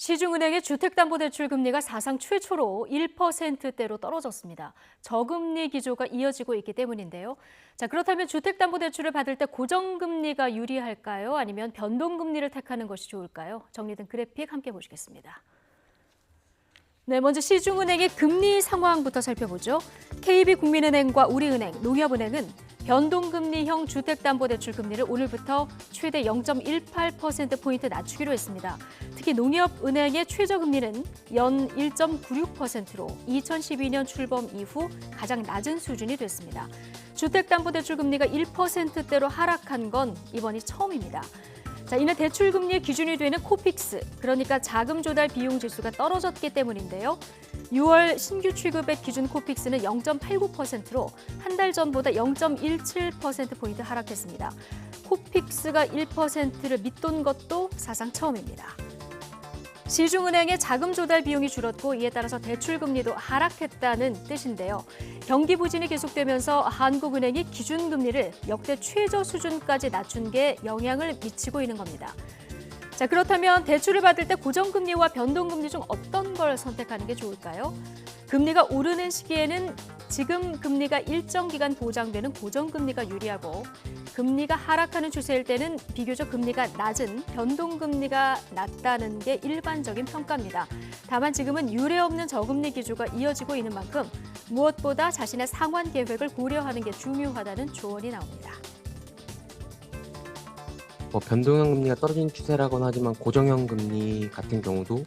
시중은행의 주택담보대출 금리가 사상 최초로 1%대로 떨어졌습니다. 저금리 기조가 이어지고 있기 때문인데요. 자, 그렇다면 주택담보대출을 받을 때 고정금리가 유리할까요? 아니면 변동금리를 택하는 것이 좋을까요? 정리된 그래픽 함께 보시겠습니다. 네, 먼저 시중은행의 금리 상황부터 살펴보죠. KB국민은행과 우리은행, 농협은행은 변동금리형 주택담보대출 금리를 오늘부터 최대 0.18%포인트 낮추기로 했습니다. 특히 농협은행의 최저금리는 연 1.96%로 2012년 출범 이후 가장 낮은 수준이 됐습니다. 주택담보대출 금리가 1%대로 하락한 건 이번이 처음입니다. 자, 이는 대출금리의 기준이 되는 코픽스, 그러니까 자금 조달 비용 지수가 떨어졌기 때문인데요. 6월 신규 취급액 기준 코픽스는 0.89%로 한 달 전보다 0.17%포인트 하락했습니다. 코픽스가 1%를 밑돈 것도 사상 처음입니다. 시중은행의 자금 조달 비용이 줄었고 이에 따라서 대출금리도 하락했다는 뜻인데요. 경기 부진이 계속되면서 한국은행이 기준금리를 역대 최저 수준까지 낮춘 게 영향을 미치고 있는 겁니다. 자, 그렇다면 대출을 받을 때 고정금리와 변동금리 중 어떤 걸 선택하는 게 좋을까요? 금리가 오르는 시기에는 지금 금리가 일정 기간 보장되는 고정금리가 유리하고 금리가 하락하는 추세일 때는 비교적 금리가 낮은 변동금리가 낫다는 게 일반적인 평가입니다. 다만 지금은 유례없는 저금리 기조가 이어지고 있는 만큼 무엇보다 자신의 상환 계획을 고려하는 게 중요하다는 조언이 나옵니다. 변동형 금리가 떨어지는 추세라고는 하지만 고정형 금리 같은 경우도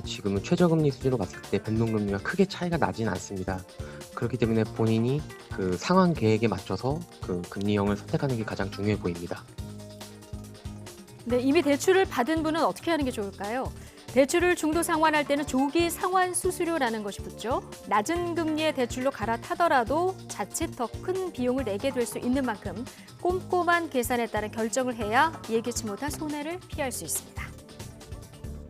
지금은 최저금리 수준으로 봤을 때 변동금리가 크게 차이가 나진 않습니다. 그렇기 때문에 본인이 그 상환 계획에 맞춰서 그 금리형을 선택하는 게 가장 중요해 보입니다. 네, 이미 대출을 받은 분은 어떻게 하는 게 좋을까요? 대출을 중도 상환할 때는 조기 상환 수수료라는 것이 붙죠. 낮은 금리의 대출로 갈아타더라도 자칫 더 큰 비용을 내게 될 수 있는 만큼 꼼꼼한 계산에 따른 결정을 해야 예기치 못한 손해를 피할 수 있습니다.